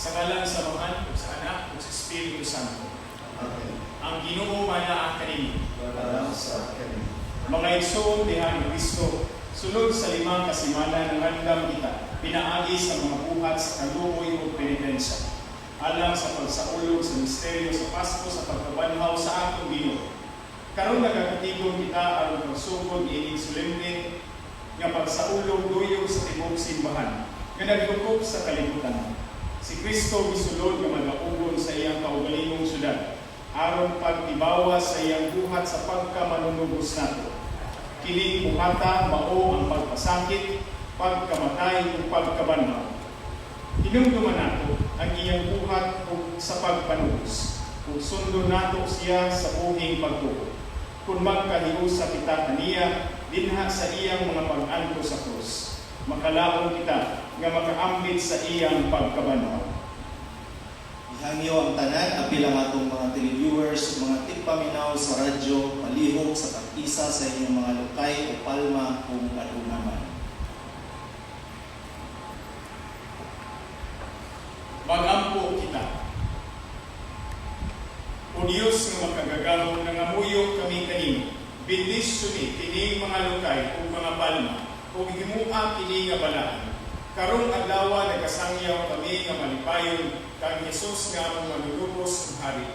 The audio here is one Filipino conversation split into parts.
Sa ngalan sa Amahan, ug sa Anak, ug sa Espiritu Santo. Amen. Ang Ginoo manaa kanimo. Salamat sa akin. Mga igsoon diha ni Kristo, sulod sa 5 kasimana ng handam kita, pinaagi sa mga buhat sa kaluoy ug penitensya. Alang sa pagsaulog sa misteryo sa Pasko sa pagkabanhaw sa atong Ginoo. Karon nagakatigon kita aron pagsugod ining solemne nga pagsaulog duyog sa tibok simbahan nga nagdukop sa kalibutan. Si Kristo gisulod nga magaugon sa iyang kaugalingong syudad aron pagtibawa sa iyang buhat sa pagkamanunubos nato. Kining buhata mao ang pagpasakit, pagkamatay ug pagkabanhaw. Hinumduman nato ang iyang buhat ug sa pagpanubos ug sundon nato siya sa buhing pagtuo. Kung magkahiusa kita kaniya dinha sa iyang mga pag-anto sa krus, makalaon kita nga makaambit sa iyang pagkabanhaw. Ihangyo ang tanan, apil ang atong mga televiewers, mga tigpaminaw sa radyo, palihog sa tag-isa sa inyong mga Lukay o Palma kung Katow-anan. Magampo kita. O Diyos nga makagagahong nangamuyo kami kanimo, bendisyon kining mga Lukay o mga Palma, o himua kini nga balaan. Karong adlaw nagkasangyaw kami nga malipayon kang Jesus nga among manulubos ng hari.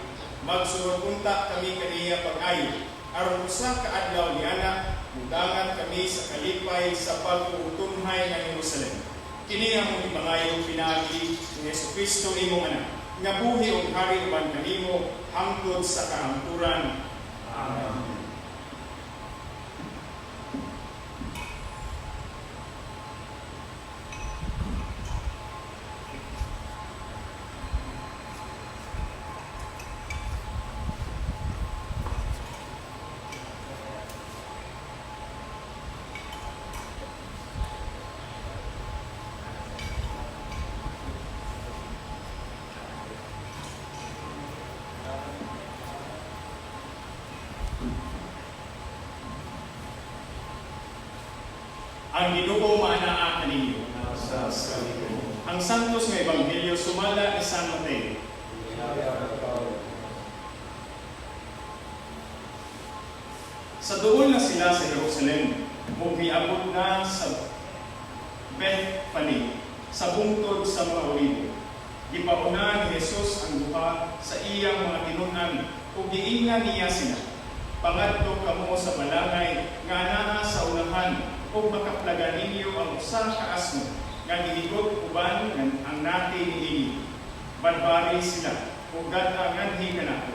Magsurunta kami kaniya pag-ayo. Aron usa ka adlaw niana, mudangan kami sa kalipay sa pag-uutunhay ng Jerusalem. Kini among ibangayo pinaagi ni Jesucristo imong anak, nga buhi og hari uban kanimo hangtod sa kahangturan. Amen. Ang Ginoo manaa kaninyo. Ang Santos nga Ebanghelyo sumala ni San Mateo. Sa duol na sila sa Jerusalem, ug miabot na sa Bethphage, sa bungtod sa mga Olibo. Gipauna ni Jesus ang duha sa iyang mga tinunan ug giingan niya sila. Pangadto kamo sa balangay nga anaa sa unahan ug makaplagan ninyo ang usa ka asno nga gihigot uban ang nati niini. Badbari sila ug gatanganhi kanako.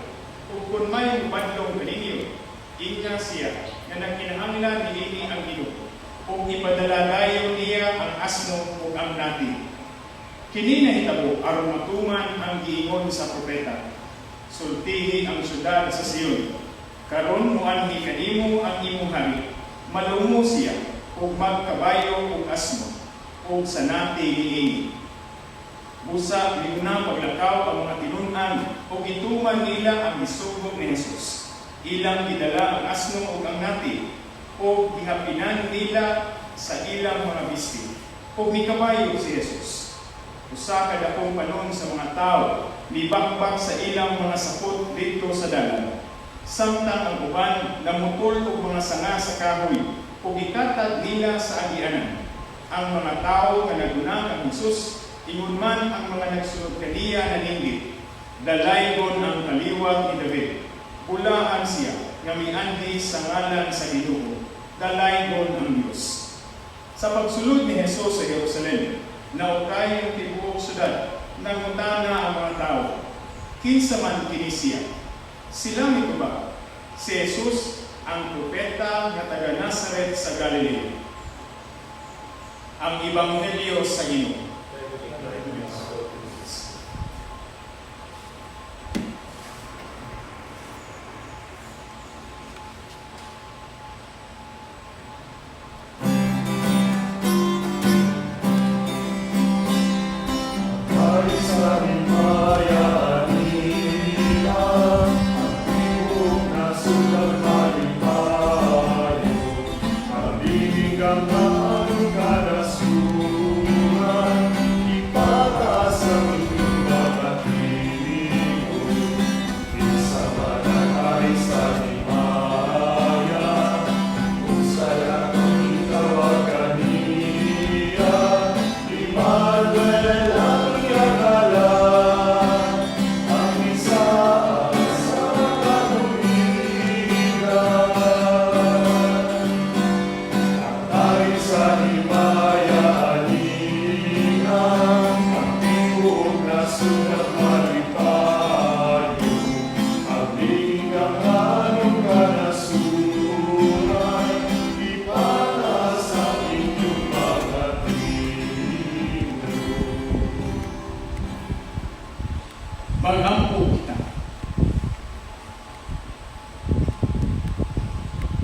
Ug kun may mubadlong kaninyo, inga siya nga nagkinahanglan niini ang Ginoo. Ug ipadala dayon niya ang asno ug ang nati. Kini nahitabo aron matuman ang giingon sa propeta. Sultihi ang syudad sa Sion. Karon muanhi kanimo ang imong hari. Malungo siya ug magkabayo ug asno ug sa nati niini. Busa miuna paglakaw ang mga tinunan ug ituman nila ang gisugod ni Jesus. Ilang gidala ang asno ug ang nati ug gihapinan nila sa ilang mga bisti. Ug mikabayo si Jesus. Usa ka dakong panon sa mga tao nibakbak sa ilang mga sapot dito sa dalan. Samtang ang uban namutol og mga sanga sa kahoy ug ikatag nila sa agianan. Ang mga tao nga naguna kang Jesus, ingon man ang mga nagsunod kaniya naninggit. Dalaygon ang kaliwat ni David. Pulaan siya nga mianhi sa ngalan sa Ginoo. Dalaygon ang Dios. Sa pagsulod ni Jesus sa Jerusalem, naukay ang tibuok syudad, nangutana ang mga tao. Kinsa man kini siya? Sila mituba. Si Jesus ang propeta nga taga Nazaret sa Galilea. Ang Ebanghelyo sa Ginoo. Kada surat ipatasan sa himaya aningan, ang tibuok na sulat malipayo, abing ang anong kanasuray, ipana sa inyong mga trino. Magampo kita.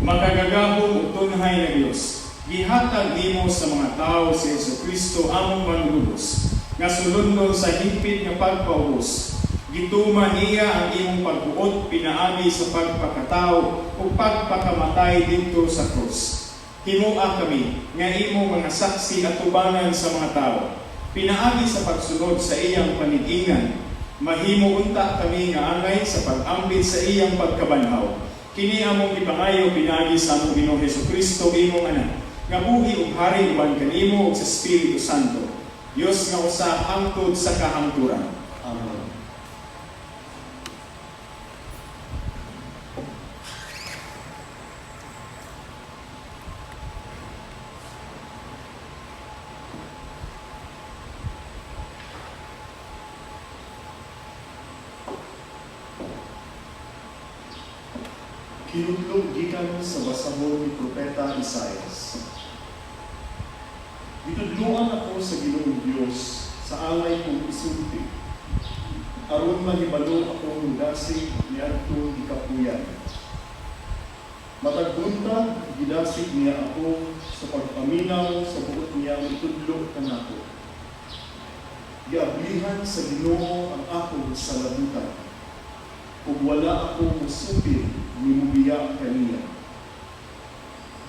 Makagagahong utunhay na Diyos, gihatag nimo sa mga tao si Jesucristo among manlubos, nga sulundon sa higpit nga pagpaubos. Gituman niya ang imong pagbuot pinaagi sa pagpakatao o pagpakamatay dito sa krus. Himua kami nga imong mga saksi at tubanan sa mga tao. Pinaagi sa pagsunod sa iyang panigingan. Mahimo unta kami nga angay sa pag-ambit sa iyang pagkabanhaw. Kini among ipangayo pinaagi sa among Ginoong Hesukristo imong anak, nga buhi ug hari uban kanimo ug sa Espiritu Santo, Dios nga usa hangtod sa kahangturan. Amen. Kinutlog gikan sa basahon ni Propeta Bisaya. Gitudluan ako sa Ginoong Dios sa alay kong isulti. Aron mahibalo akong dasig ni adtong gikapuyan. Matagbuntag gidasig niya ako sa pagpaminaw sa buot niyang itudlo kanako. Giablihan sa Ginoo ang akong salabutan. Kung wala ako musupil, nimubiya kaniya.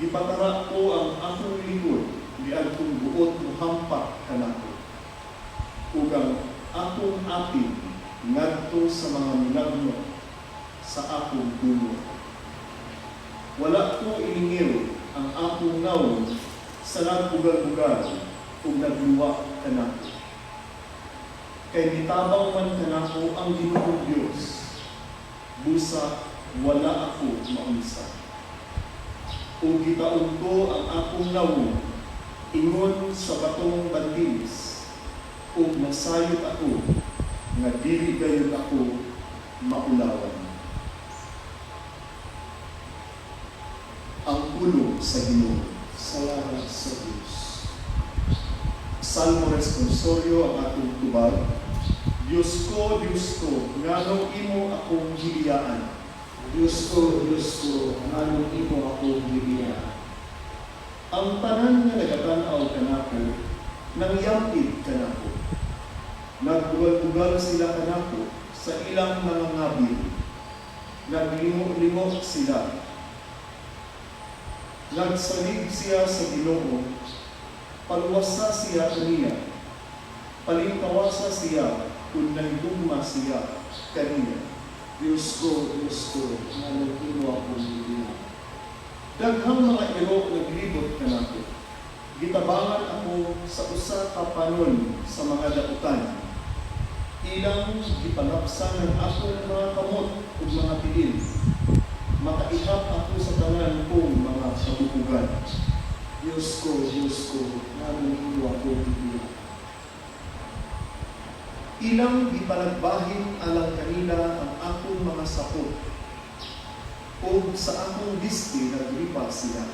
Gipatara ko ang akong likod, di adtong buot muhampak kanako. Ug ang akong apid ngadto sa mga milagro sa akong dulo. Wala ko iningil ang akong nawon sa nagbugal-bugal ug nagluwa kanako. Kay nitabaw man kanako ang Ginoong Dios, busa wala ako maunsa. O gitaon ko ang akong nawon ingon sa batong bandilis, o nasayot ako nga dili gayon ako maulawan. Ang pulo sa Ginoo. Salamat sa Diyos. Salmo responsorio ang atong tubag. Diyos ko, nganong imo akong giliyaan. Diyos ko, nganong imo akong giliyaan. Ang tanan nga nagatanaw kanako, nangyapid kanako. Nagbugal-bugal sila kanako sa ilang mga ngabil. Naglimo-limo sila. Nagsalig siya sa Ginoo, paluwasa siya kaniya. Palingkawasa siya kung nagdugma siya kaniya. Diyos ko, nganong imo akong giliyaan. Daghang mga iro naglibot kanako. Gitabangan ako sa usa ka panon sa mga dautan. Ilang gipanapsan ng akong mga kamot ug mga tiil. Makaihap ako sa tanan kong mga kabubugan. Diyos ko, nganong imo akong giliyaan. Ilang gipanagbahin alang kanila ang akong mga sapot. O sa akong diski nagripa sila.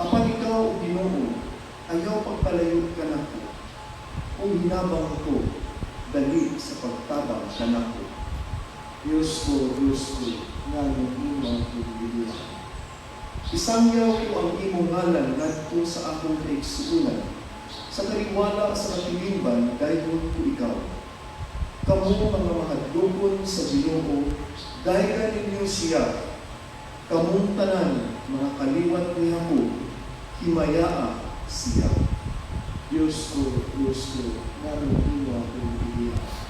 Apan ikaw, Ginoo, ayaw pagpalayod ka nako. O hinabang ko, dali sa pagtabang ka nako. Diyos ko, nganong imo akong giliyaan. Isangyaw ko ang imong ngalan ngadto sa akong kaigsuunan. Sa kaliwala sa katilingban, dayon ko ikaw. Kamu mga mahadlokon sa Ginoo, dahigan ninyo siya. Kamong tanan, mga kaliwat ni Jacob, himayaa siya. Diyos ko, nganong imo akong giliyaan.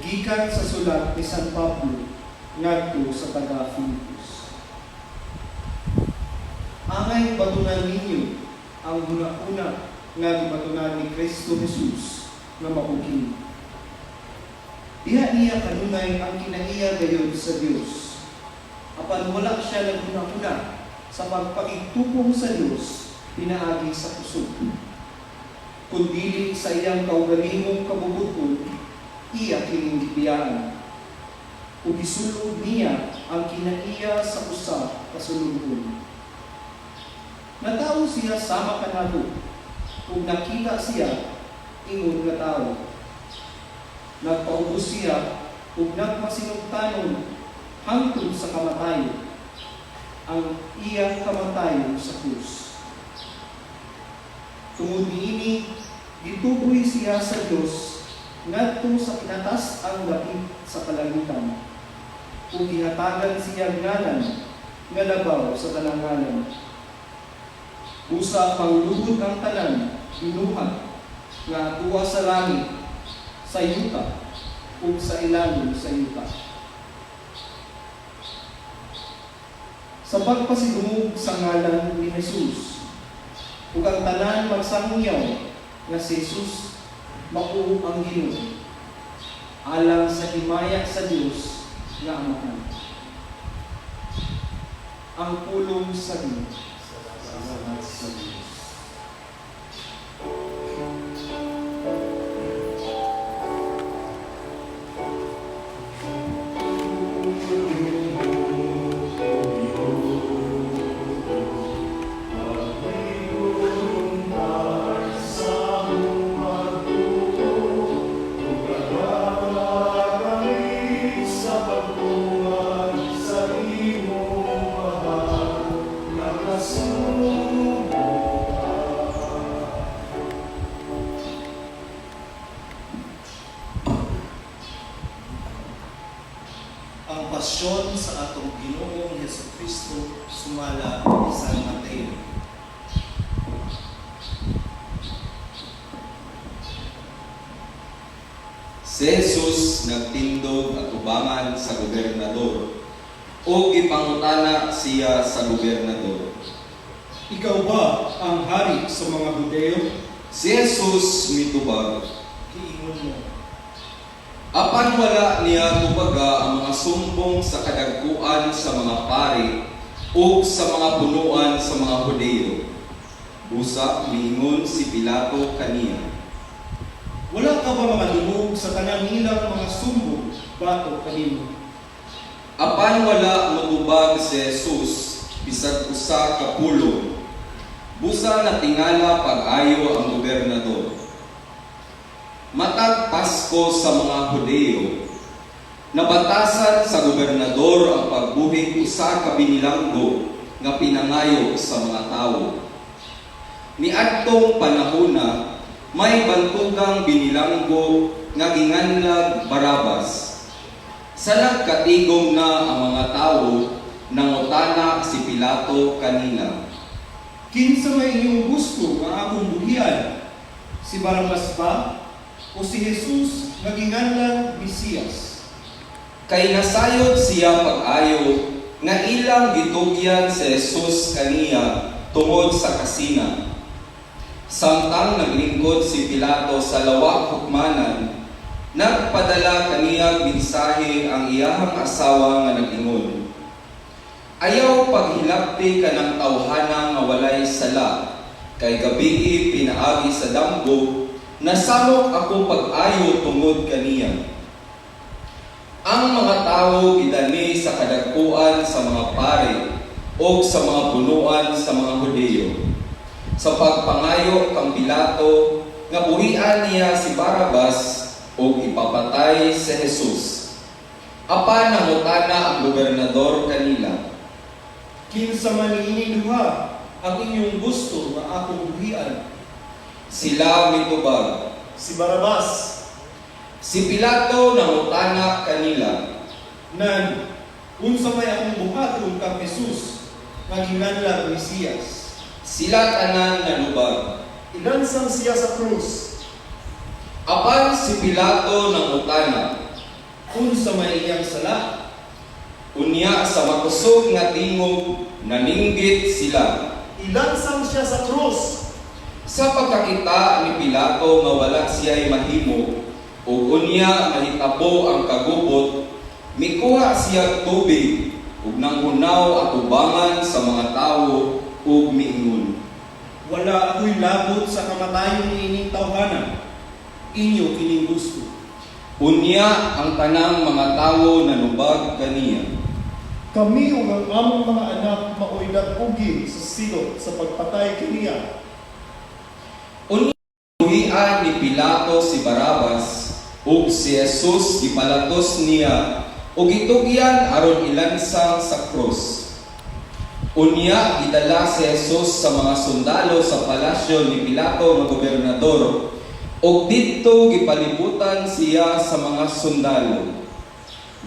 Gikan sa sulat ni San Pablo ngadto sa taga-Filipos. Angay batunan ninyo ang una-una nga gibatunan ni Kristo Jesus nga mauging. Diha niya kanunay ang kinaiya gayon sa Dios. Apan wala siya naguna-una sa pagpakigtupong sa Dios pinaagi sa kusog. Kundi sa iyang kaugalingong kabubuton, iya kining gibiyaan. Ug gisulod niya ang kinaiya sa usa ka sulubon. Natawo siya sama kanako, ug nakita siya ingon nga tawo. Nagpaubos siya ug nagmasinugtanon hangtod sa kamatayon, ang iyang kamatayon sa krus. Tungod niini, gituboy siya sa Dios ngadto sa kinatas ang langit sa kalangitan, ug gihatagan siya ngalan nga labaw sa tanang ngalan. Busa panglugod ang tanan binuhat nga tuwa sa langit, sa yuta, ug sa ilalim sa yuta. Sa pagpasidungog sa ngalan ni Jesus, ug ang tanan magsangyaw nga si Jesus mao ang Ginoo, alang sa himaya sa Dios nga Amahan. Ang pulong sa Dios. Salamat sa Dios. Ang pasyon sa atong Ginoong Jesucristo sumala ni San Mateo. Si Jesus nagtindog at ubangan sa gobernador o ipangutana siya sa gobernador. Ikaw ba ang hari sa mga Hudeo? Si Jesus mitubag. Kiingon mo, Apan wala niya tubaga ang mga sumbong sa kadagkuan sa mga pari o sa mga punuan sa mga Hudeo. Busa miingon si Pilato kaniya. Wala ka ba mga lubog sa tanang nilang mga sumbong batok kanimo? Apan wala motubag si Jesus bisag usa ka pulong. Busa natingala pag-ayo ang gobernador. Matag Pasko sa mga Hudeo, nabatasan sa gobernador ang pagbuhig usa ka binilanggo nga pinangayo sa mga tawo. Niadtong panahona, may bantugang binilanggo nga ginganlag Barabas. Sa nagkatigom na ang mga tawo, nangutana si Pilato kanila. Kinsa may inyong gusto nga akong buhian? Si Barabas ba? O si Jesus nga ginganlang Mesiyas? Kay nasayod siya pag-ayo nga ilang gitugyan si Jesus kaniya tungod sa kasina. Samtang naglingkod si Pilato sa lawak hukmanan, nagpadala kaniya mensahe ang iyahang asawa nga nag-ingon. Ayaw paghilabti ka ng tawhana nga walay sala, kay gabii pinaagi sa damgo, nasamok ako pag-ayo tungod kaniya. Ang mga tawo gidani sa kadagkuan sa mga pari o sa mga punuan sa mga Hudeo. Sa pagpangayo kang Pilato, nga buhian niya si Barabas o ipapatay si Jesus. Apan nangutana ang gobernador kanila. Kinsa man niini duha ang inyong gusto nga akong buhian? Sila mitubag. Si Barabas. Si Pilato nangutana kanila. Nan, unsa may akong buhaton kang Jesus nga ginganlang Mesiyas? Sila tanan nanubag. Ilansang siya sa krus. Apan si Pilato nangutana. Unsa may iyang sala? Unya sa makusog nga tingog, naninggit sila. Ilansang siya sa krus. Sa pagkakita ni Pilato nga wala siya'y mahimo, ug unya mahitabo ang kagubot, mikuha siya tubig, ug nanghunaw atubangan sa mga tawo, ug miingon, Wala ako'y labot sa kamatayon ni ining tawhana. Inyo kining gusto. Unya ang tanang mga tawo nanubag kaniya. Kami ug ang among mga anak maoy nag-ugi sa silot sa pagpatay kaniya. Unya buhian ni Pilato si Barabas, ug si Jesus gipalatos niya, ug gitugyan aron ilansang sa krus. Unya gidala si Jesus sa mga sundalo sa palasyo ni Pilato nga gobernador, ug didto gipalibutan siya sa mga sundalo.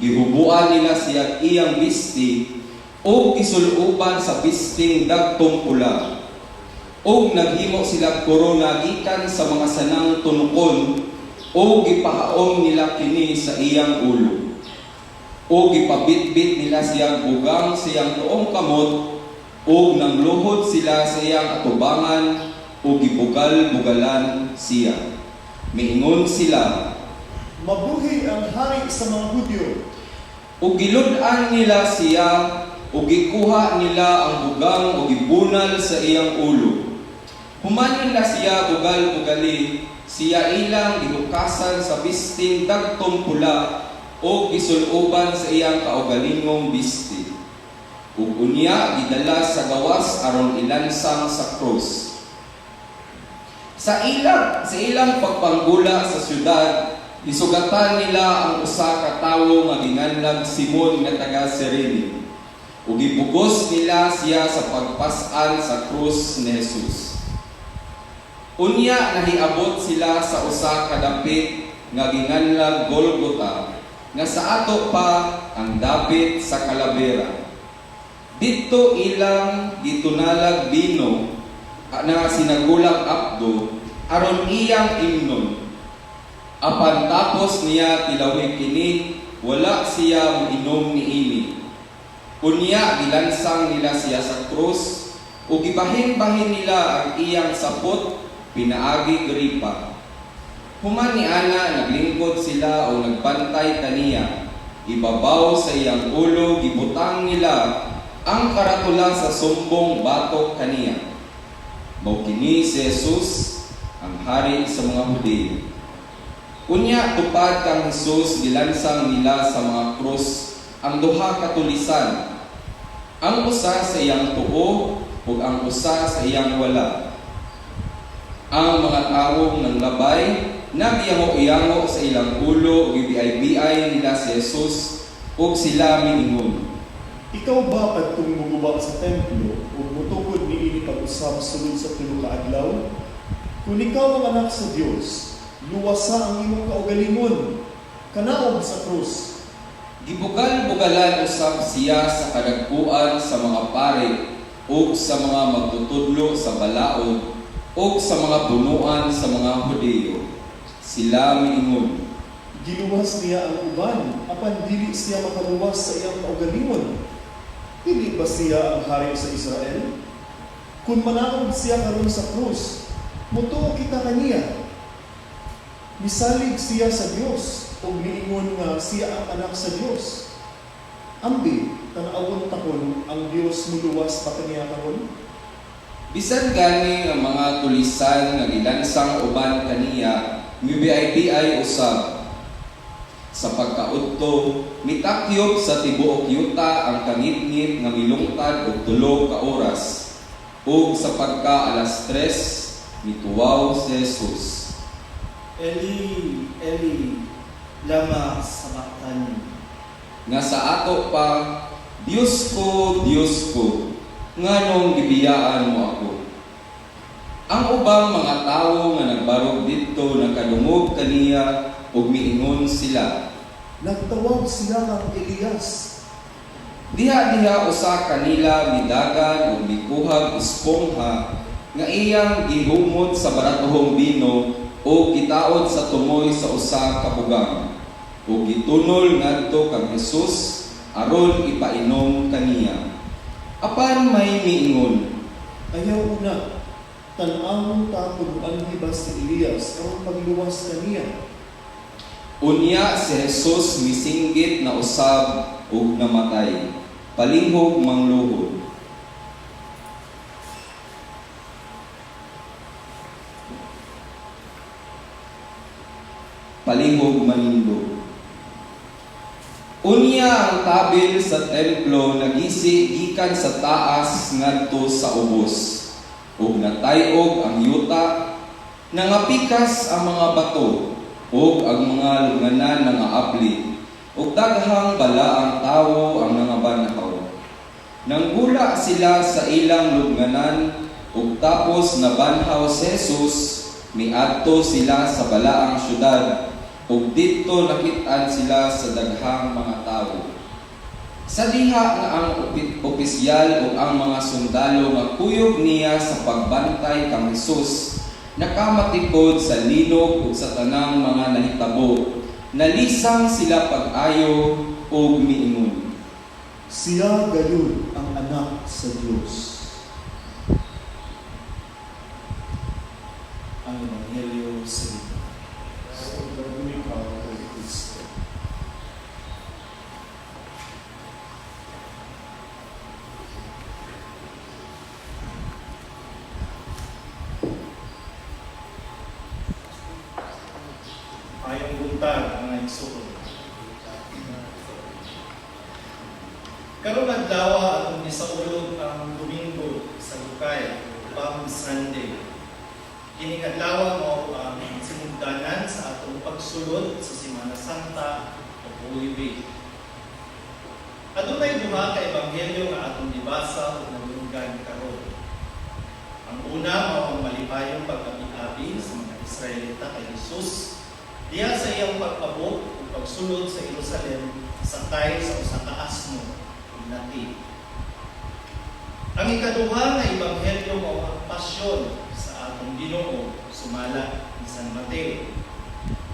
Gihubuan nila siya iyang bisti, ug gisuluban sa bisting dagtong pula. Ug naghimo sila korona gikan sa mga sanang tunukon, ug gipahaom nila kini sa iyang ulo. Ug gipabitbit nila siyang bugang sa iyang tuong kamot, ug nangluhod sila sa iyang atubangan, ug gibugal-bugalan siya. Miingon sila, Mabuhi ang hari sa mga Hudyo. ug gilud-an nila siya, ug gikuha nila ang bugang ug gibunal sa iyang ulo. Human nila siya bugal-bugali, siya ilang gihukasan sa bisting dagtong pula, ug gisuluban sa iyang kaugalingong bisti. Ug unya gidala sa gawas aron ilansang sa krus. Sa ilang pagpanggula sa syudad, isugatan nila ang usa ka tawo nga ginganlag Simon nga taga Cirene. Ug gibugos nila siya sa pagpas-an sa krus ni Jesus. Unya nahiabot sila sa usa ka dapit nga ginganlag Golgota, nga sa ato pa ang dapit sa Kalabera. Dito ilang gitunalag bino na sinagulang apdo aron iyang imnon. Apan tapos niya tilawig kini, wala siya mainom niini. Unya gilansang nila siya sa krus, ug gibahin-bahin nila ang iyang sapot, pinaagi gripa. Human ni ana naglingkod sila o nagbantay kaniya. Ibabaw sa iyang ulo gibutang nila ang karatula sa sumbong batok kaniya. Mao kini si Jesus, ang hari sa mga Hudiyo. Unya tupad kang Jesus gilansang nila sa mga krus ang duha ka tulisan, ang usa sa iyang tuo ug ang usa sa iyang wala. Ang mga tawong nanglabay nagyango-yango sa ilang ulo ug ibiyay-biyay nila si Jesus, ug sila miingon, Ikaw ba kadtong muguba sa templo ug mutukod niini pag-usab sulod sa tulo ka adlaw? Kung ikaw ang anak sa Dios, luwasa ang imong kaugalingon, kanaog sa krus. gibugal-bugalan usab siya sa kadagpuan sa mga pare ug sa mga magtutudlo sa balaod ug sa mga punuan sa mga Hudiyo. Sila miingon, Giluwas niya ang uban, apan dili siya makaluwas sa iyang kaugalingon. Dili ba siya ang hari sa Israel? Kung manaog siya karon sa krus, mutuo kita kaniya. Misalig siya sa Dios ug miingon nga siya ang anak sa Dios. Ambi, tan-awon takon ang Dios muluwas pa kaniya karon? bisan gani ang mga tulisan nga gilansang uban kaniya, mibiyay-biyay usab. Sa pagkaudto, mitakyob sa tibuok yuta ang kangit-ngit nga milungtad og 3 ka oras. Ug sa pagka alas 3, mituwaw si Jesus. Eli, Eli, lama sabachthani. Nga sa ato pa, Diyos ko, nganong gibiyaan mo ako. Ang ubang mga tawo nga nagbarog dito nakadungog kaniya ug miingon sila, Nagtawag sila ng Elias. diha usa kanila midagan ug mikuhag espongha nga iyang gihumot sa baratuhong bino o gitaod sa tumoy sa usa ka bugang ug gitunol ngadto kang Jesus aron ipainom kaniya. Apan may miingon, Ayaw una, Tan-awon ta kung ang hibas ni Elias ang pagluwas kaniya. Unya si Jesus misinggit na usab ug namatay. Palihog mangluhod. Palihog manindog. Unya ang tabil sa templo nagisi gikan sa taas ngadto sa ubos. Ug natayog ang yuta, nangapikas ang mga bato, ug ang mga lunganan nangaapli, ug daghang balaang tawo ang nangabanhaw. Nanggula sila sa ilang lunganan, ug tapos nabanhaw si Jesus, miadto sila sa balaang syudad, ug didto nakit-an sila sa daghang mga tawo. Sa diha nga ang opisyal o ang mga sundalo nga kuyog niya sa pagbantay kang Jesus, nakamatikod sa linog ug sa tanang mga nahitabo, nalisang sila pag-ayo ug miingon. Siya gayon ang anak sa Diyos. Ang Ebanghelyo sa Dito. Sa Domingo kay Kristo. Ayong buntag ang igsoon. Karong adlaw atong gisaulog ang Domingo sa Lukay, Palm Sunday. Kining adlaw mo ang sinugdanan sa atong pagsulod sa Semana Santa o Holy Week. Adunay duha ka ebanghelyo nga atong gibasa ug nalunggan karon. Ang una mao ang malipayong pagkabi-abi sa mga Israelita kay Jesus diha sa iyang pagpabot ug pagsulod sa Jerusalem sakay sa usa ka asno ug nati. Ang ikaduha nga ebanghelyo mao ang pasyon sa atong Ginoo sumala ni San Mateo.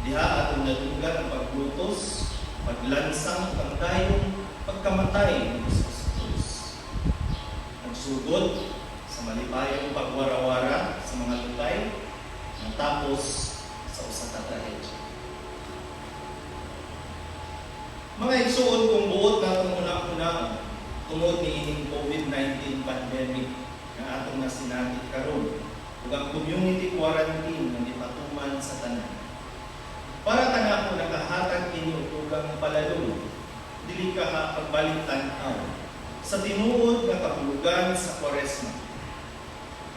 Diha atong nadunggan ang paglutos, paglansang ug ang dayong pagkamatay ni Jesus. Nagsugod sa malipayong pagwarawara sa mga lukay natapos sa usa ka trahedya. Mga igsuon kung buot natong una-una tungod ni ining COVID-19 pandemic nga atong nasinati karon ug ang community quarantine nga gipatuman sa tanan. Para kanako nakahatag kini og ang palalong dili ka pagbalik tan-aw sa tinuod nga kahulugan sa Kwaresma.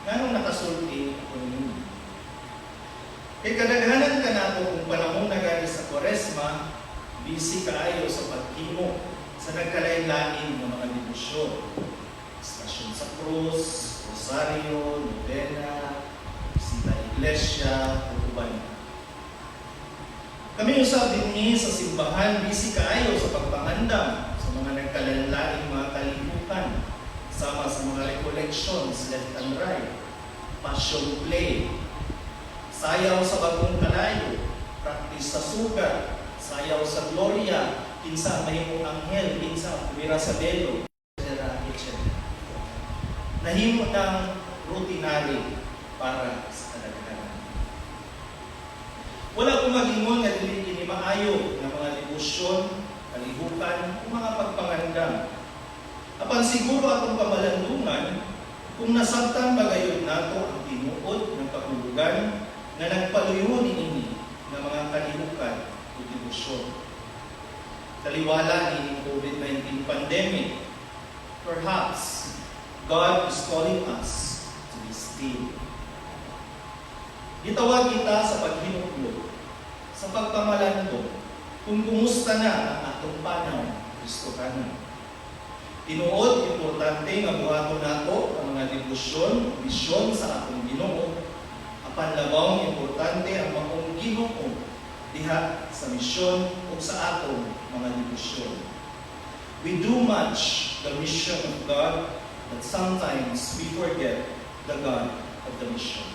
Nganong nakasulti ako ninyo? Kay kadaghanan kanato kung panahon na gani sa Kwaresma, busy kaayo sa paghimo sa nagkalain-lain ng mga debosyon. Stasyon sa krus, rosaryo, novena, bisita iglesia, uban. Kami usab dinhi sa simbahan busy kaayo sa pagpangandam sa mga nagkalain-lain mga kalibutan, sama sa mga recollections left and right, passion play, sayaw sa bagong kalayo, practice sa sugat, sayaw sa gloria, kinsa ang mahimong anghel, kinsa ang kumira sa belo, etc. Nahimo ng routinary para sa kadaghanan. Wala kong magingon nga dili kini maayo nga mga debosyon, kalihukan, o mga pagpangandam. Apan siguro atong pamalandungan kung nasabtan ba gayon nato ang tinuod ng kahulugan nga nagpaluyo niini ng mga kalihukan o debosyon. Taliwala ni COVID-19 pandemic, perhaps God is calling us to be still. Gitawag kita sa paghinuklog, sa pagpamalandong, kung kumusta na ang atong panahon, Kristohanon. Tinuod, importante nga buhaton nato ang mga debosyon, misyon sa atong Ginoo. Apan labaw, importante ang maong Ginoo diha sa misyon o sa atong mga debosyon. We do much the mission of God, but sometimes we forget the God of the mission.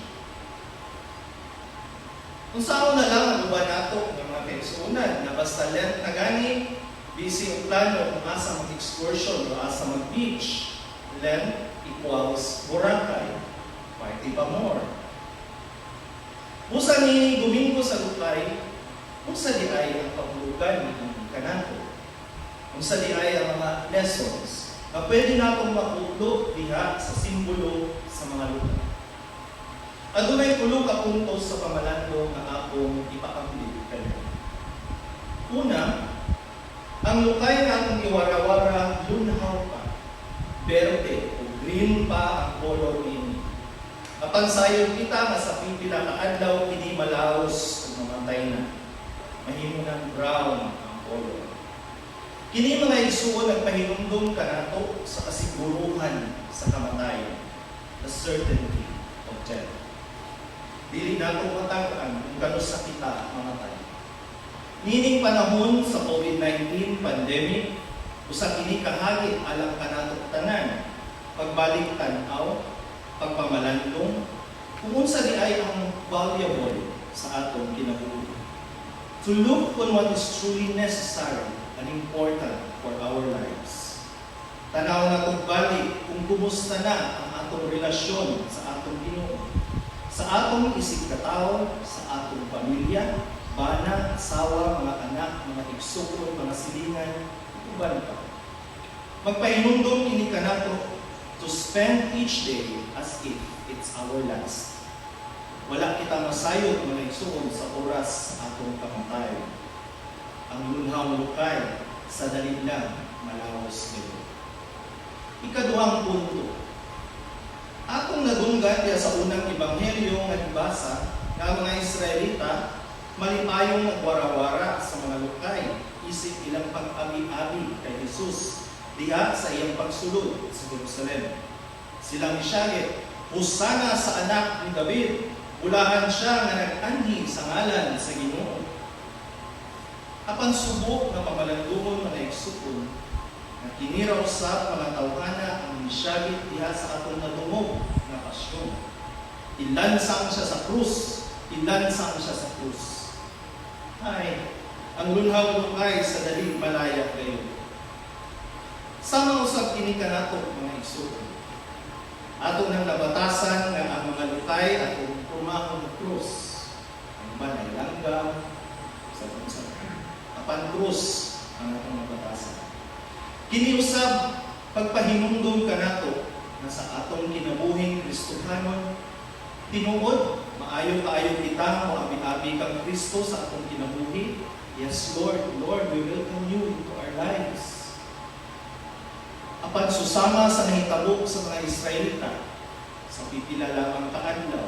Kung saan na lang ang uban nato ng mga kaigsuonan na basta Lent na gani, busy ang plano kung asa mag-excursion o asa mag-beach. Lent equals Boracay, party pa more. Usa ni Domingo sa Lukay, unsa di ay ang pahulugan ng kanato? Unsa di ay ang mga lessons na pwede natong makutlog diha sa simbolo sa mga lugar. Adunay tulo ka puntos sa pamalandong nga akong ipakambili kanila. Una, ang Lukay nga atong iwara-wara lunhaw pa, berde o green pa ang color ini. Apan sayon kita nga sa pipila ka adlaw kini malaos ug mamatay na. Mahimo ng brown ang color. Kini mga igsuon nagpahinumdum kanato sa kasiguruhan sa kamatayon, the certainty of death. Dili nato matagaan kung gano sa kita mamatay. Nining panahon sa COVID-19 pandemic, usa kini kahagit alang kanato tanan, pagbalik tan-aw, pagpamalandong, kung unsa di ay ang valuable sa atong kinabuhi. To look on what is truly necessary and important for our lives. Tanaw na pagbalik kung kumusta na ang atong relasyon sa atong Ginoo, sa atong isig katao, sa atong pamilya, bana, asawa, mga anak, mga igsukon, mga silingan, uban pa. Magpahinumdum kini kanato to spend each day as if it's our last. Wala kita masayod mga igsuon sa oras sa atong kamatay. Ang lunhaw Lukay sa dalin lang malawas nito. Ikaduhang punto. Atong nadunggan diya sa unang ebanghelyo nga ibasa nga mga Israelita malipayong nagwara-wara sa mga Lukay isip ilang pag-abi-abi kay Jesus diha sa iyang pagsulod sa Jerusalem. Silang isyagit, Husana sa anak ni David, ulahan siya nga nag-anhi sa ngalan sa Ginoo. Apan subok na pamalandungon mga igsukon, na kinira usab mga tawhana ang misyagit diha sa atong nadungog na pasyon. Ilansang siya sa krus, ilansang siya sa krus. Ay, ang lunhaw Lukay sa daling malaya kayo. Sama usab kini kanato mga igsukon. Atong nang nabatasan nga ang mga Lukay atong pumahon ng krus. Ang banay langgam, sa apan krus ang atong nabatasan. Kini usab pagpahinumdum kanato na sa atong kinabuhing Kristohanon, tinuod maayo kaayo kita mo abi-abi kang Kristo sa atong kinabuhi. Yes, Lord, Lord, we welcome you into our lives. Apan susama sa nahitabo sa mga Israelita, sa pipila lamang kaadlaw,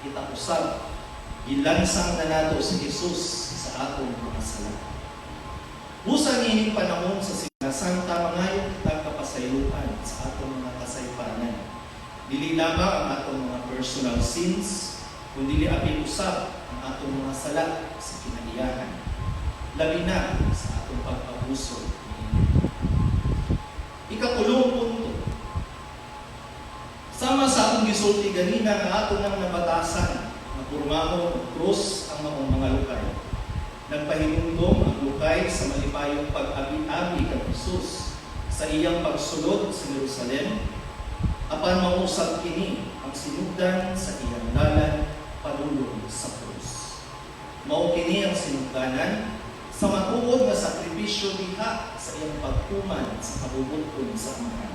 kita usab ilansang na nato si Jesus sa atong mga sala. Busa niining panahon sa Santa mangayo kitang kapasayloan sa atong mga kasaypanan. Dili lamang ang atong mga personal sins, kundi abi usab ang atong mga sala sa kinaiyahan. Labi na sa atong pag-abuso. Ikatulong punto. Sama sa atong gisulti ganina nga atong nang nabatasan na purmahon og krus ang mga Lukay. Nagpahinumdum ang Lukay sa malipayong pag-abi-abi kay Jesus sa iyang pagsulod sa Jerusalem, apan mausab kini ang sinugdan sa iyang dalan padulong sa krus. Mao kini ang sinugdanan sa matuod nga sakripisyo diha sa iyang pagtuman sa kabubuton sa amahan.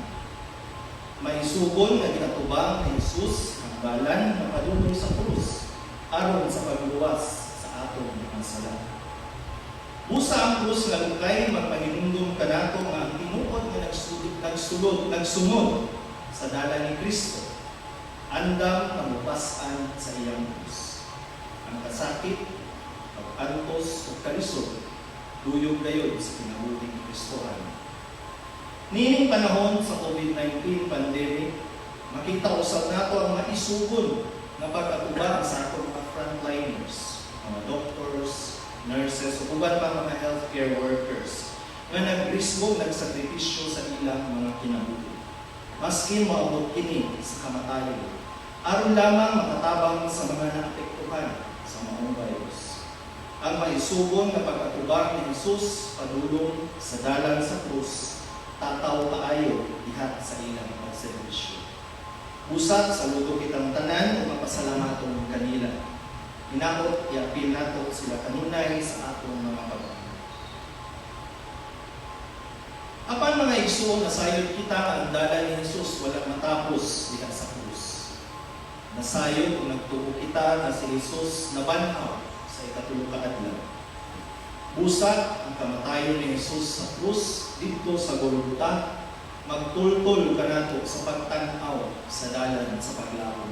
Maisubon nga ginatubang ni Jesus ang dalan na padulong sa krus aron sa pagluwas sa atong mga sala. Busa ang krus nga Lukay magpahinumdum kanato nga ang tinuod nga nagsunod sa dalan ni Kristo, andam na mupasan sa iyang krus. Ang kasakit, pag-antos o kalisod, duyog gayon sa kinabuhing Kristohan. Nining panahon sa COVID-19 pandemic, makita usab nato ang mga isugon na pag-atubang sa atong mga frontliners, mga doctors, nurses, o uban pa mga healthcare workers nga nagrisgo, nagsakripisyo sa ilang mga kinabuhi. Maski maabot kini sa kamatayon, aron lamang makatabang sa mga naapektuhan sa maong virus. Ang maisubon na pag-atubang ni Jesus padulong sa dalan sa krus, tataw kaayo diha sa ilang pagservisyo. Busa saludo kitang tanan o mapasalamaton kanila. Hinaot iapil nato sila kanunay sa atong mga pagkakas. Apan mga igsoon, nasayod kita nga ang dala ni Jesus wala matapos diha sa krus. Nasayod kung nagtuo kita na si Jesus nabanhaw sa ikatulong kaadlaw. Busa ang kamatayon ni Jesus sa krus dito sa Golgota, magtultol ka nato sa pagtanaw sa dalan sa paglaom.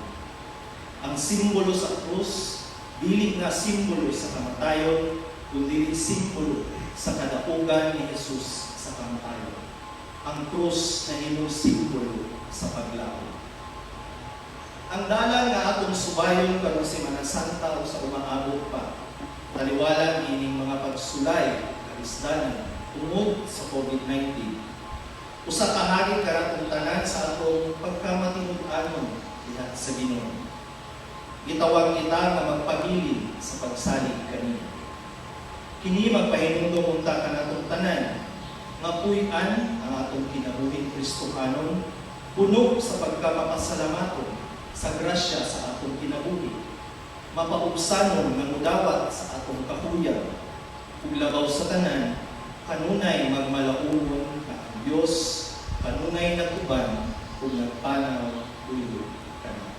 Ang simbolo sa krus, dili nga simbolo sa kamatayon, kundi simbolo sa kadaugan ni Jesus sa kamatayon. Ang krus na himong simbolo sa paglaom. Ang dalan nga atong subayon karon Semana Santa o sa umaabot pa, taliwalan ining mga pagsulay, karisdanan, tungod sa COVID-19. Usa ka hari karatong tanan sa atong pagkamatinud-anon diha sa Ginoo. Gitawag kita nga magpabilin sa pagsalig kaniya. Kini magpahinumdom unta kanatong tanan nga puy-an ang atong kinabuhing Kristohanon, puno sa pagkamapasalamat sa grasya sa atong kinabuhi, mapaubsanon nga mudawat sa atong kahuyan, ug labaw sa tanan, kanunay magmalaunon ka ang Dios, kanunay nagtuban ug nagpanaw ulo kana.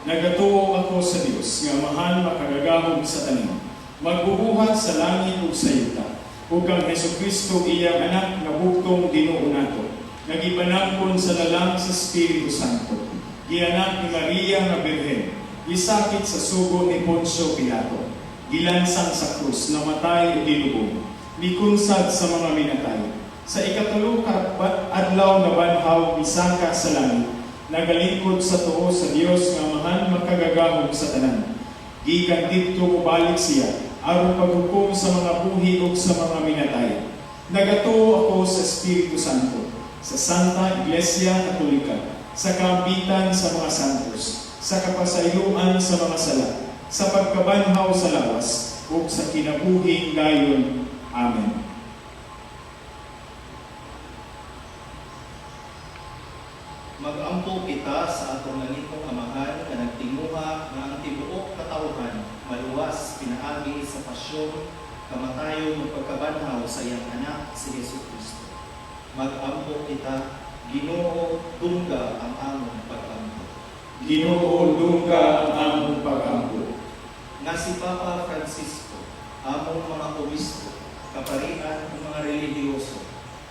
Nagatuo ako sa Dios nga mahal makagagahom sa tanim. Magbubuhat sa langit ug sa yuta. Ug kang Hesukristo iyang anak nga buktong Ginoo nato. Nagipanangkon sa lalang sa Espiritu Santo. Gianak ni Maria nga Birhen. Gisakit sa sugo ni Poncio Pilato. Gilansang sa krus, namatay ug ginubong. Mikunsad sa mga minatay. Sa ikatulo ka adlaw nga banhaw misaka sa langit. Nagalingkod sa tuo sa Dios nga mahal makagagahom sa tanan. Gikan didto mobalik siya aron paghukom sa mga buhi ug sa mga minatay. Nagatuo ako sa Espiritu Santo, sa Santa Iglesia Katolika, sa kaambitan sa mga santos, sa kapasayloan sa mga sala, sa pagkabanhaw sa lawas ug sa kinabuhing dayon. Amen. Mag-ampo kita sa atong langitong Amahan na nagtinguha nga ang tibuok katawhan maluwas pinaagi sa pasyon, kamatayon ug pagkabanhaw sa iyang anak si Jesucristo. Mag-ampo kita, Ginoo, dungga ang among pag-ampo. Ginoo, dungga ang among pag-ampo. Nga si Papa Francisco, among mga obispo, kaparian ug mga relihiyoso,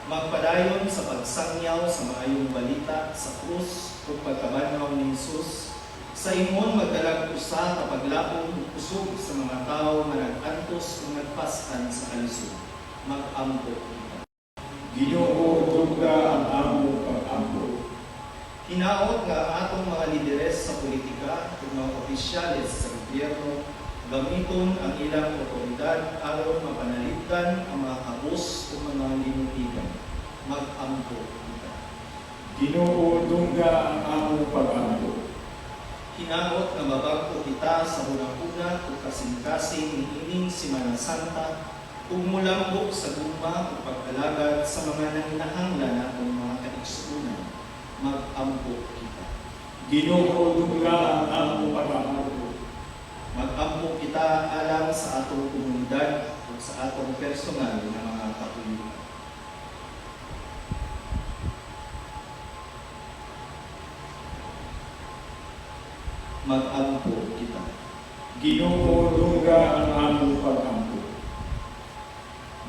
magpadayon sa pagsangyaw sa maayong balita sa krus ug pagkabanhaw ni Jesus, sa imong magdalag usa ka paglaom ug kusog sa mga tawo nga nag-antos ug nagpaskan sa kalisod. Mag-ampo kita. Ginoo, dungga ang among pag-ampo. Hinaot nga atong mga lideres sa politika ug mga opisyales sa gobyerno gamiton ang ilang otoridad aron mapanalipdan ang mga kabus o mga linutigan. Mag-ampo kita. Ginoo, dungga ang among pag-ampo. Hinaot nga mabagko kita sa hunahuna ug kasing-kasing niining Semana Santa ug mulambok sa gugma ug pag-alagad sa mga nanginahanglan natong mga kaigsuonan. Mag-ampo kita. Ginoo, dungga ang among pag-ampo. Mag-ampo kita alang sa atong komunidad ug sa atong personal na mga katuyuan. Mag-ampo kita. Ginoo, dungga ang among pag-ampo.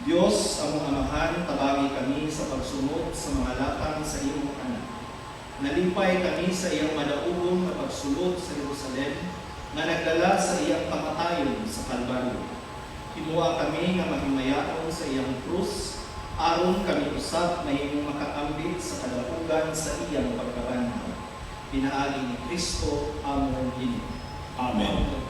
Diyos, among Amahan, tabagi kami sa pagsunod sa mga latang sa iyong anak. Nalimpay kami sa iyang madaugong na pagsulod sa Jerusalem na nagdala sa iyang kamatayon sa Kalbaryo. Himuha kami nga mahimayaon sa iyang krus, aron kami usab mahimong makaambit sa kadapugan sa iyang pagkabanhaw. Pinaagi ni Kristo among Ginoo. Amen.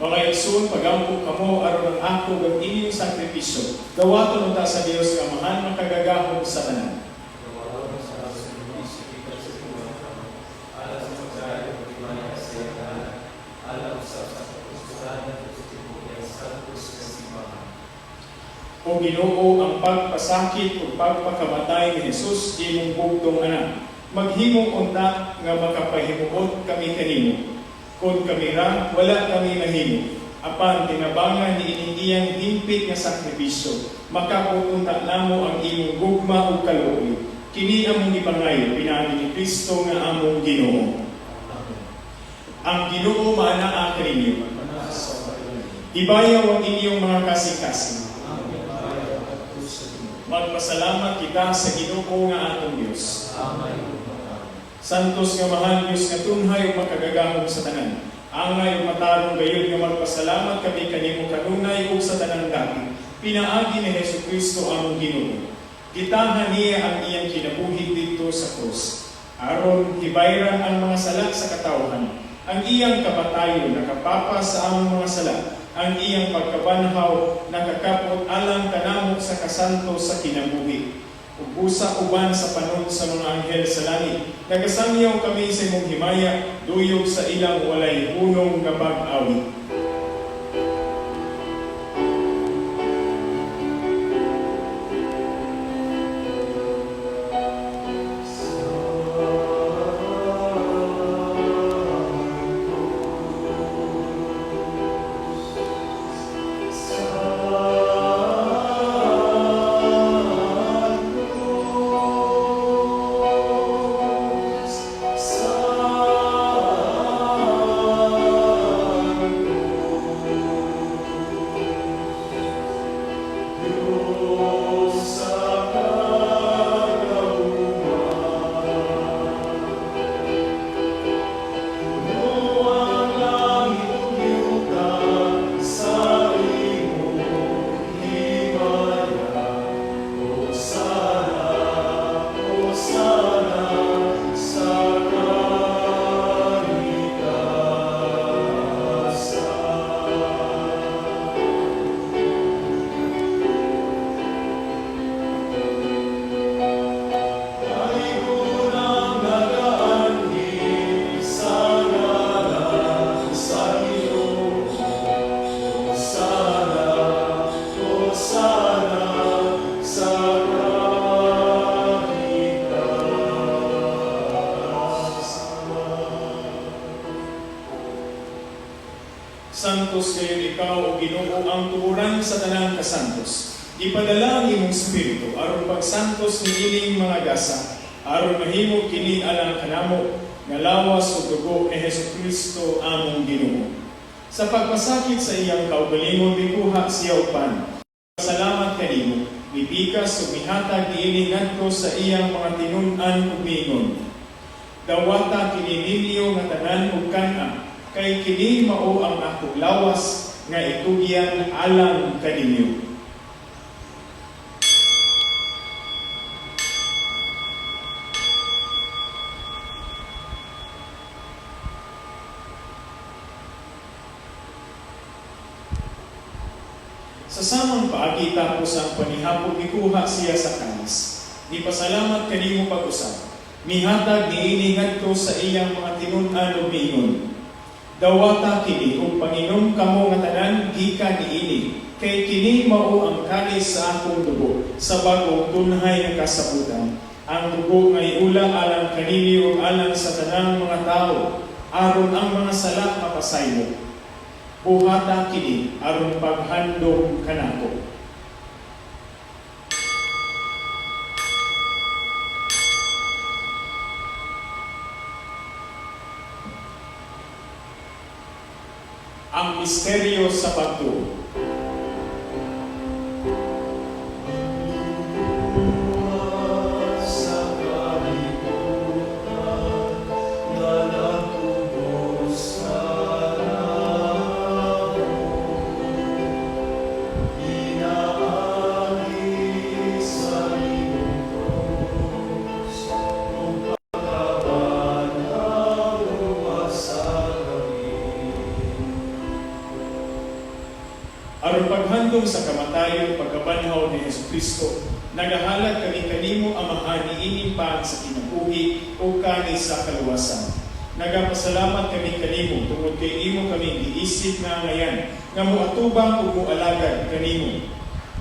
Mga igsoon, pagampo kamo aron ang ako ng inyong sakripisyo. Dawaton unta sa Dios nga mahal makagagahom sa tanan. O Ginoo, ang pagpasakit o pagpakamatay ni Jesus imong bugtong anak. Maghimong unta nga makapahimuot kami kanimo. Kung kami ra, wala kami nahimo. Apan tinabangan ni iyang himpit nga sakripisyo, makaputunta namo ang imong gugma o kaluoy. Kini among ibangayo, pinagi ni Kristo nga among Ginoo. Ang Ginoo maanaa kaninyo. Ibayaw ang inyong mga kasing-kasing. Magpasalamat kita sa Ginoo nga atong Dios. Santos nga mahal Dios nga tunhay ug makagagahom sa tanan. Angay ug matarong gayud nga magpasalamat kami kanimo kanunay ug sa tanang dapit. Pinaagi ni Jesucristo among Ginoo. Gitahan niya ang iyang kinabuhi dito sa krus. Aron hibayran ang mga sala sa katawhan. Ang iyang kamatayon nakapapa sa among mga sala. Ang iyang pagkabanhaw nakakapot alang kanamo sa kasantos sa kinabuhi. Ubusa uban sa panon sa mga anghel sa langit. Nagasangyaw kami sa imong himaya, duyog sa ilang walay hunong nga pag-awit. Santos kayo ikaw o Ginoo ang tuuran sa tanang kasantos. Ipadala ang imong spiritu aron pagsantos ni ining mga gasa, aron mahimo kini alang kanamo nga lawas ug dugo ni Jesucristo among Ginoo. Sa pagpasakit sa iyang kaugalingon bikuha siya upan. Salamat kanimo, mipikas ug mihatag niini ngadto sa iyang mga tinun-an ug miingon. Dawata kini ninyo nga tanan ug kana, kay kini mao ang akong lawas nga itugyan alang kaninyo. Sa samang paagi tapos ang panihapon ikuha siya sa kanis. Ipasalamat kanimo pag-usab. Mihatag niini ngadto sa iyang mga tinun-an ug miingon. Dawata kini ug panginom kamo nga tanan gikan niini, kay kini mao ang kalis sa akong dugo sa bagong tunhay nga kasabutan. Ang dugo nga iula alang kanini ug alang sa tanang mga tao, aron ang mga sala mapasaylo. Buhata kini aron paghandom kanako. Ang misteryo sa pagtuo. aron paghandom sa kamatayon pagkabanhaw ni Jesucristo. Nagahalad kami kanimo Amahan niining paan sa kinabuhi o kani sa kaluwasan. Nagapasalamat kami kanimo tungod kay imo kami giisip nga ngayan nga moatubang ug moalagad kanimo.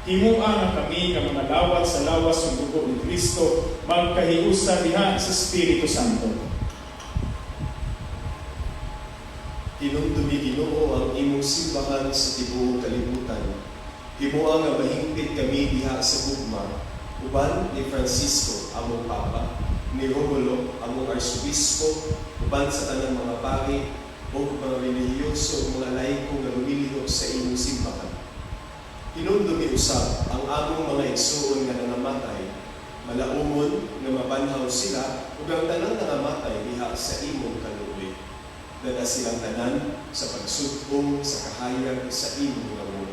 Himua nga kami nga mga lawat sa lawas ng dugo ni Kristo magkahiusa diha sa Espiritu Santo. Hinumdumi Ginoo ang imong simbahan sa tibuok kalibutan. Himua nga mahingpit kami diha sa gugma, uban ni Francisco, among Papa, ni Romulo, among Arsobispo, uban sa tanang mga pari, o mga relihiyoso o mga laiko nga lumilihok sa imong simbahan. Hinumdumi usab ang among mga igsuon nga nangamatay, malaumon nga mabanhaw sila, ug ang tanang nangamatay diha sa imong kaluoy. Dala silang tanan sa pagsugpong sa kahayag sa imong ngamo.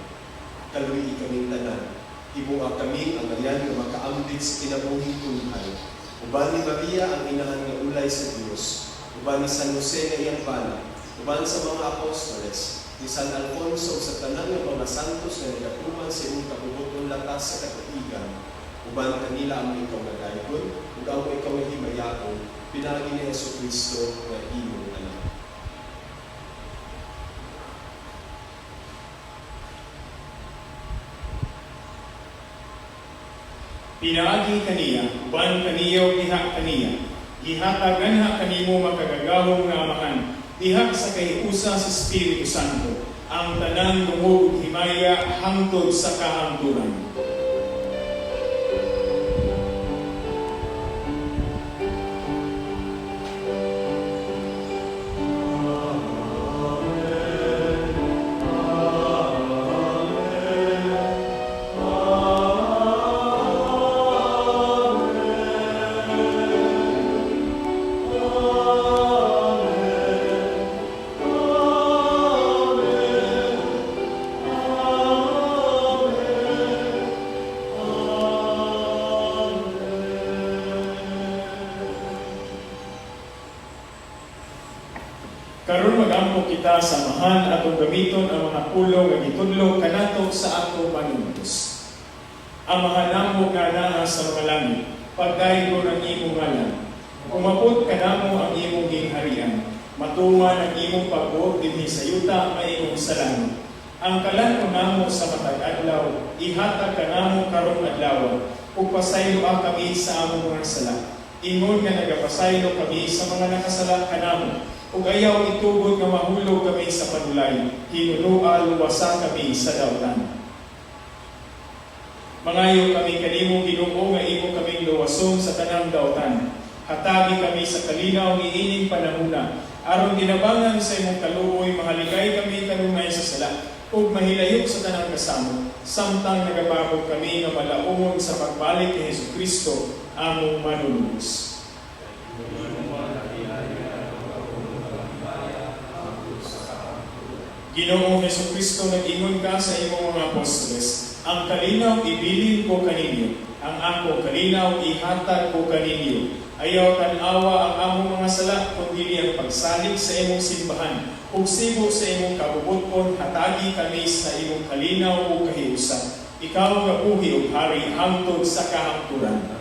Kaluwi kaming tanan, himua kami ang ngayan nga makaambit sa kinabuhing tunhay. Uban ni Maria ang inahan nga ulay sa Dios, uban ni San Jose nga iyang bana, uban sa mga apostoles, ni San Alfonso sa tanan nga mga santos nga nagatuman sa imong kabubuton latas sa katuigan, uban kanila ang ikaw nga dayon, ug ang ikaw nga himayaon, pinagi ni Jesucristo nga imong anak. Pinaagi kaniya, uban kaniyo diha kaniya. Gihatag anha kanimo makagagahom nga Amahan, diha sa kahiusa sa Espiritu Santo, ang tanan lungog ug himaya hangtod sa kahangturan. Karon magampo kita sa Amahan atong gamiton ang mga pulong nga gitudlo kanato sa ato manuntos. Amahan namo nga naa sa mga langit, pagdaygo ng imong ngalan. Umabot kanamo ang imong gingharian, matuman ang imong pagbuot dinhi sa yuta nga imong salangit. Ang kalan namo sa matag adlaw, ihatag kanamo karong adlaw, ug pasaylo kami sa among mga sala. Ingon nga nagapasaylo kami sa mga nakasala kanamo. Ug ayaw itugod nga mahulog kami sa padulay, hinunua luwasa kami sa daotan. Mangayo kami kanimo Ginoo nga imo kaming luwason sa tanang daotan. Hatabi kami sa kalinaw niining panahuna, aron ginabangan sa imong kaluoy mahaligay kami kanunay sa sala, ug mahilayok sa tanang kasamo, samtang nagapabog kami nga malaumon sa pagbalik ni Jesucristo, among manunubos. Ginoong Jesucristo, nag-ingon ka sa imong mga apostoles, ang kalinaw ibilin ko kaninyo, ang ako kalinaw ihatag ko kaninyo. Ayaw tanawa ang among mga sala, kundi ang pagsalig sa imong simbahan, ug sibo sa imong kabubuton, hatagi kami sa imong kalinaw ug kahiusa. Ikaw nga buhi ug hari hangtod sa kahangturan.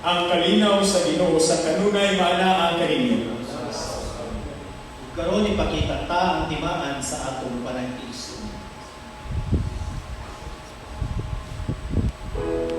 Ang kalinaw sa Ginoo sa kanunay maanaa kaninyo. Karon ipakita ta ang timaan sa atong panantiso. Amen.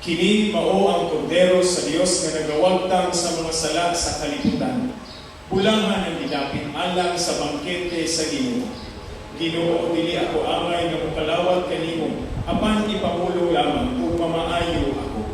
Kini mao ang kordero sa Dios nga nagawagtang sa mga sala sa kalibutan. Bulangan ang gidapit alang sa bangkete sa Ginoo. Ginoo, dili ako angay nga mokalawat kanimo, apan ipamulo lamang kung mamaayo ako.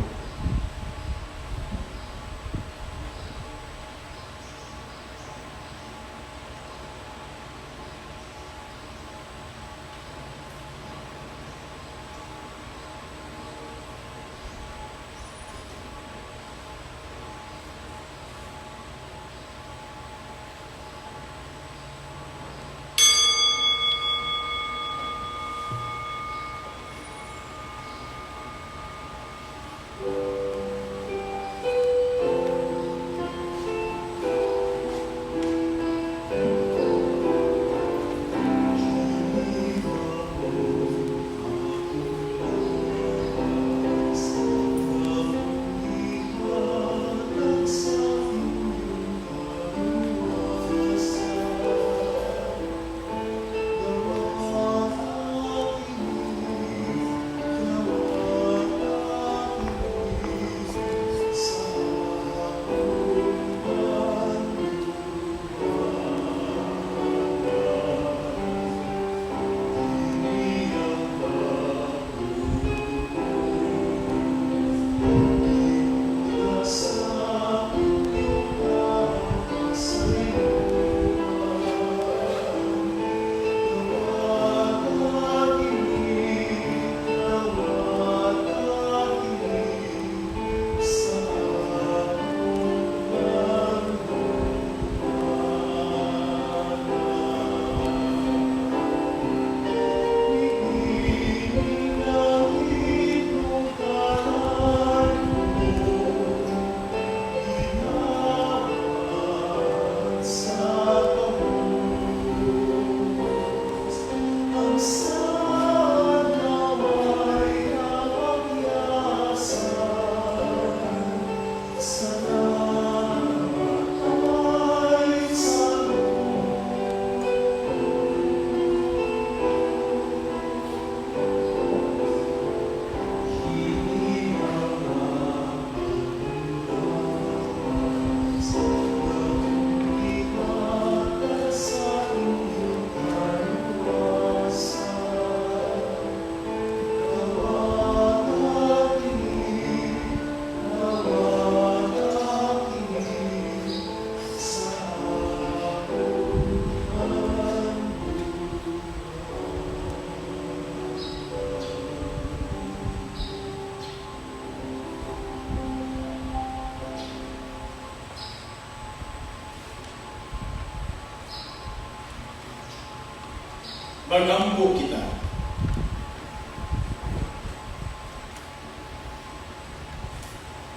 Magampo kita.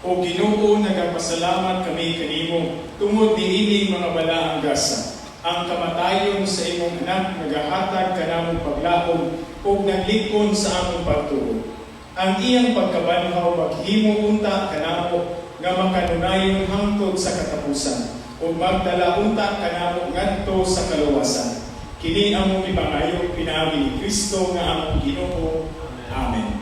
O Ginoo, nagapasalamat kami kanimo tungod niining mga balaang gasa. Ang kamatayon sa imong anak nagahatag kanamong paglaom ug naglikon sa among pagtuo. Ang iyang pagkabanhaw maghimo unta kanamo nga makanunayon hangtod sa katapusan ug magdala unta kanamo ngadto sa kaluwasan. Kini among ipangayo pinaagi ni Kristo nga among Ginoo. Amen.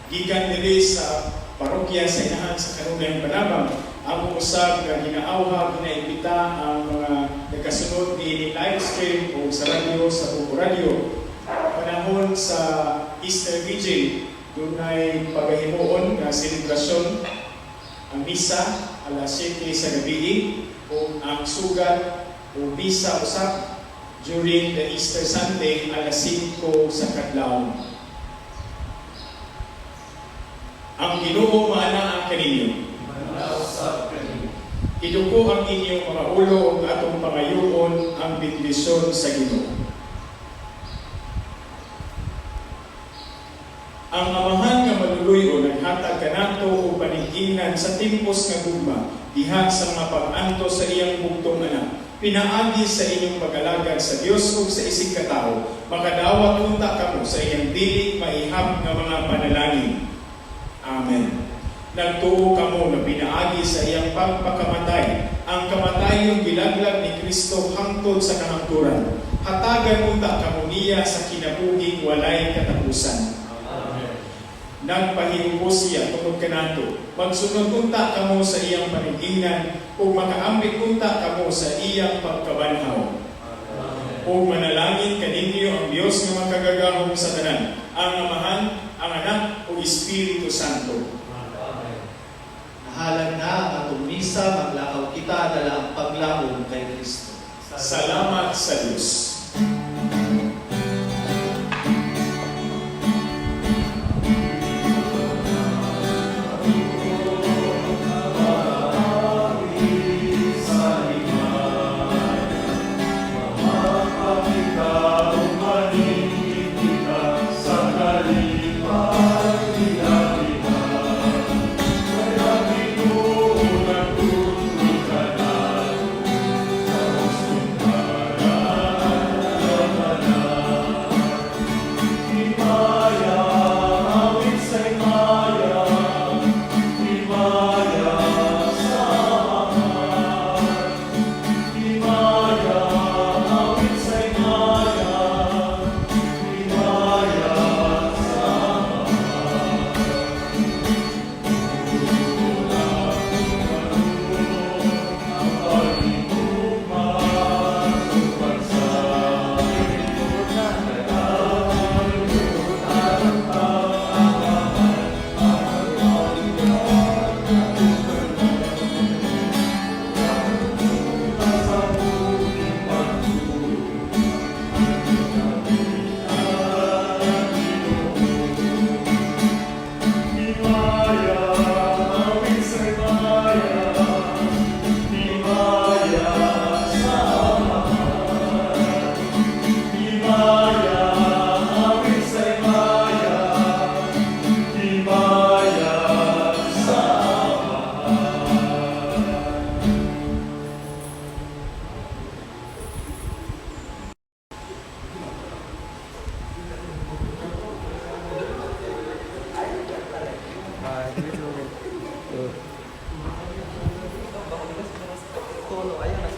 Gikan diri sa parokya sa inahan sa Kanunayang Panabang, ang usab nga ginaawha, ginaimbita ang mga nagkasunod ni live stream o sa radio, sa Buko Radio. Panahon sa Easter Vigil, doon ay paghimuon na selebrasyon ang Misa alas 7 sa gabi o ang sugat o Misa usap during the Easter Sunday alas 5 sa kadlawon. Ang Ginoo maanaa kaninyo. Iduko ang inyong mga ulo ug atong pangayoon ang bendisyon sa Ginoo. Ang amahan nga maluluyo naghatag kanato og panig-ingnan sa timpos nga gugma diha sa mga pag-anto sa iyang bugtong anak. Pinaagi sa inyong pag-alagad sa Dios ug sa isig katawo, makadawat unta kamo sa iyang dili maihap nga mga panalangin. Amen. Nagtuo kamo na pinaagi sa iyang pagpakamatay, ang kamatayon dayon gilaglag ni Kristo hangtod sa kahangturan. Hatagan unta kamo niya sa kinabuhing walay katapusan. Nagpahigupos siya tungod kanato. Magsunod unta kamo sa iyang paningingnan ug makaambit unta kamo sa iyang pagkabanhaw. Ug manalangin kaninyo ang Dios nga makagagahom sa tanan, ang Amahan, ang Anak ug Espiritu Santo. Nahalag na ang atong misa, maglakaw kita dala ang paglaom kay Kristo. Salamat sa Diyos. Ayaw na